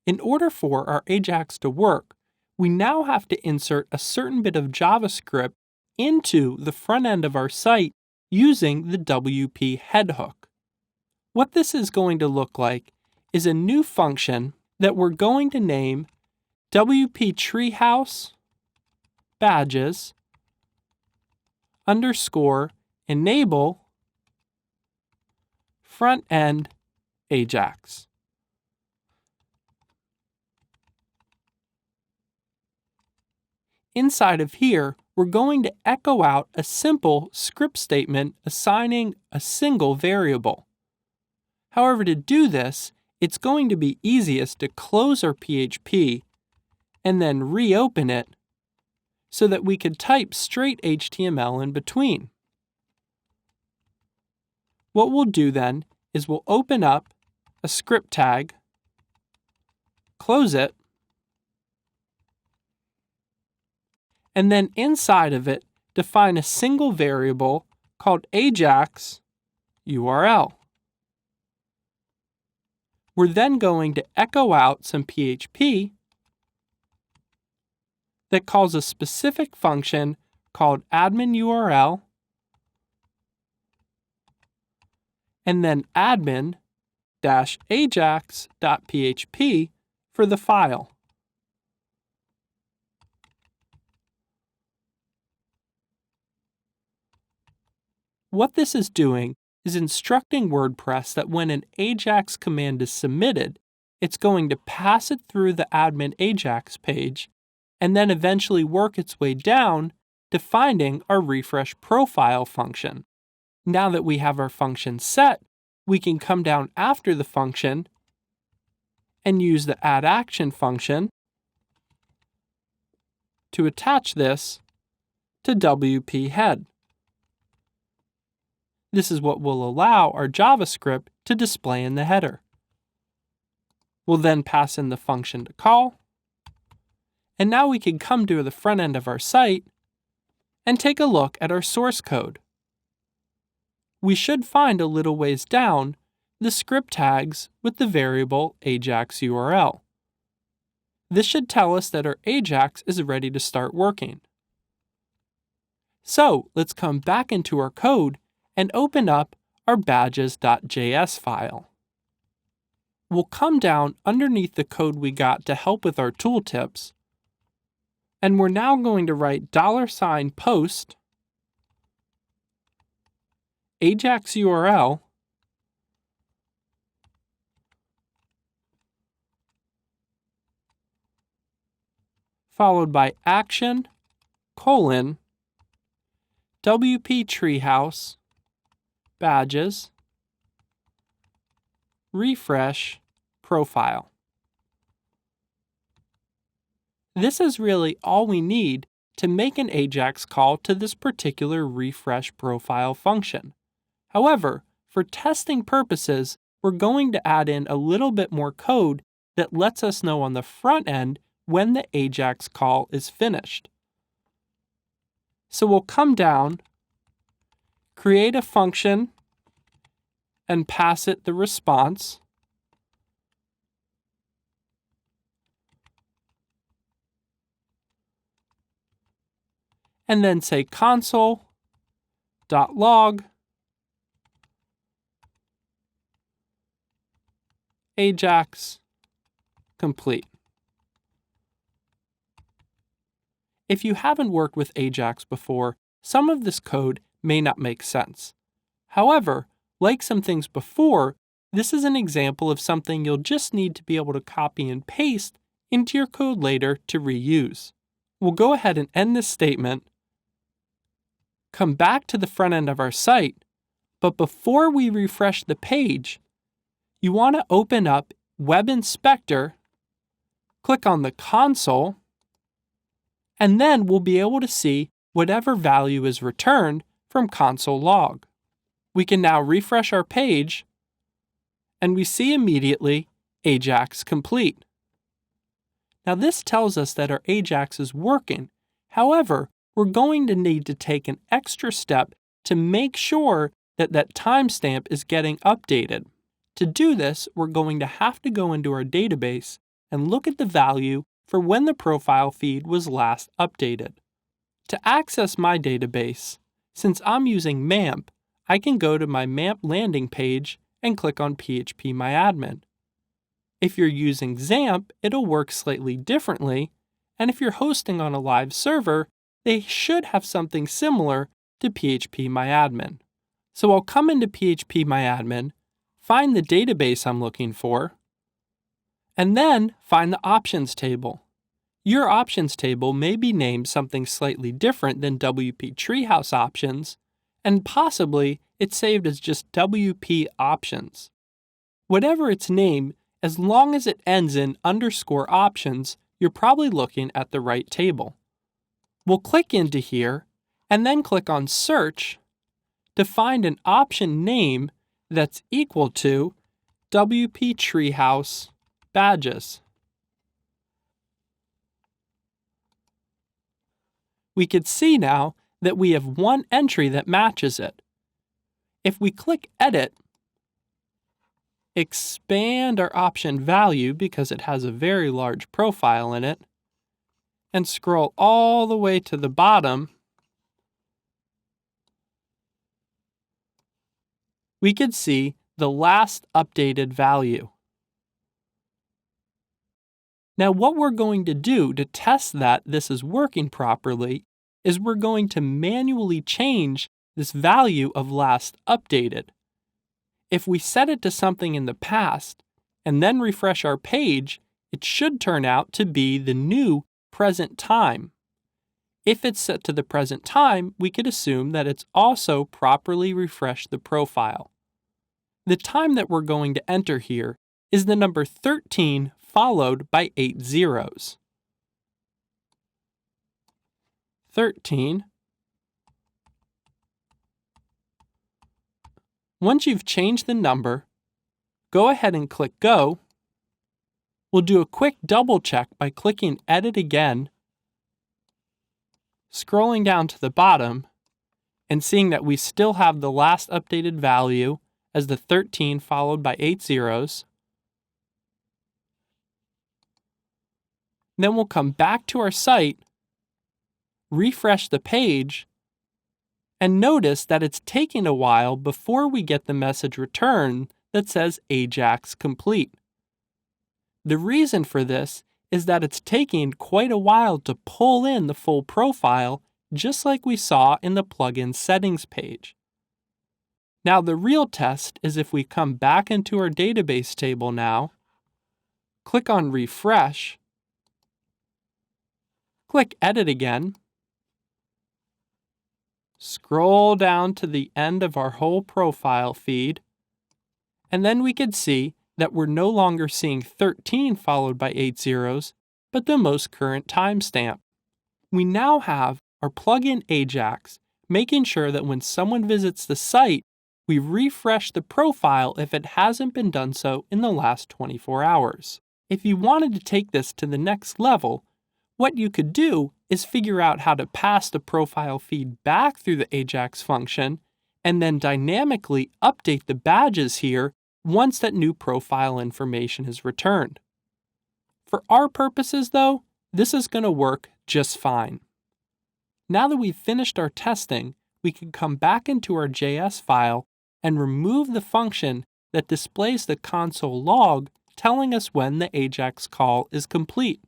In order for our AJAX to work, we now have to insert a certain bit of JavaScript into the front end of our site using the WP head hook. What this is going to look like is a new function that we're going to name WP Treehouse Badges _ enable front end AJAX. Inside of here, we're going to echo out a simple script statement assigning a single variable. However, to do this, it's going to be easiest to close our PHP and then reopen it so that we could type straight HTML in between. What we'll do then is we'll open up a script tag, close it, and then inside of it, define a single variable called AJAX URL. We're then going to echo out some PHP that calls a specific function called admin URL and then admin-ajax.php for the file. What this is doing is instructing WordPress that when an AJAX command is submitted, it's going to pass it through the admin AJAX page and then eventually work its way down to finding our refresh profile function. Now that we have our function set, we can come down after the function and use the add action function to attach this to WP head. This is what will allow our JavaScript to display in the header. We'll then pass in the function to call, and now we can come to the front end of our site and take a look at our source code. We should find a little ways down the script tags with the variable AJAX URL. This should tell us that our AJAX is ready to start working. So let's come back into our code and open up our badges.js file. We'll come down underneath the code we got to help with our tooltips, and we're now going to write $post AJAX URL followed by action : WP Treehouse Badges refresh profile. This is really all we need to make an AJAX call to this particular refresh profile function. However, for testing purposes, we're going to add in a little bit more code that lets us know on the front end when the AJAX call is finished. So we'll come down, create a function, and pass it the response. And then say console.log AJAX complete. If you haven't worked with AJAX before, some of this code may not make sense. However, like some things before, this is an example of something you'll just need to be able to copy and paste into your code later to reuse. We'll go ahead and end this statement, come back to the front end of our site, but before we refresh the page, you want to open up Web Inspector, click on the console, and then we'll be able to see whatever value is returned from console log. We can now refresh our page, and we see immediately AJAX complete. Now this tells us that our AJAX is working. However, we're going to need to take an extra step to make sure that that timestamp is getting updated. To do this, we're going to have to go into our database and look at the value for when the profile feed was last updated. To access my database, since I'm using MAMP, I can go to my MAMP landing page and click on PHPMyAdmin. If you're using XAMPP, it'll work slightly differently, and if you're hosting on a live server, they should have something similar to PHPMyAdmin. So I'll come into PHPMyAdmin, find the database I'm looking for, and then find the options table. Your options table may be named something slightly different than WP Treehouse options, and possibly it's saved as just WP options. Whatever its name, as long as it ends in _options, you're probably looking at the right table. We'll click into here and then click on Search to find an option name that's equal to WP Treehouse badges. We could see now that we have one entry that matches it. If we click Edit, expand our option value because it has a very large profile in it, and scroll all the way to the bottom, we could see the last updated value. Now what we're going to do to test that this is working properly is we're going to manually change this value of last updated. If we set it to something in the past and then refresh our page, it should turn out to be the new present time. If it's set to the present time, we could assume that it's also properly refreshed the profile. The time that we're going to enter here is the number 13 followed by 8 zeros. 13. Once you've changed the number, go ahead and click Go. We'll do a quick double check by clicking Edit again, scrolling down to the bottom, and seeing that we still have the last updated value as the 13 followed by 8 zeros. Then we'll come back to our site, refresh the page, and notice that it's taking a while before we get the message returned that says AJAX complete. The reason for this is that it's taking quite a while to pull in the full profile, just like we saw in the plugin settings page. Now the real test is if we come back into our database table now, click on Refresh, click Edit again, scroll down to the end of our whole profile feed, and then we could see that we're no longer seeing 13 followed by 8 zeros, but the most current timestamp. We now have our plugin AJAX making sure that when someone visits the site, we refresh the profile if it hasn't been done so in the last 24 hours. If you wanted to take this to the next level, what you could do is figure out how to pass the profile feed back through the AJAX function and then dynamically update the badges here once that new profile information is returned. For our purposes though, this is going to work just fine. Now that we've finished our testing, we can come back into our JS file and remove the function that displays the console log telling us when the AJAX call is complete.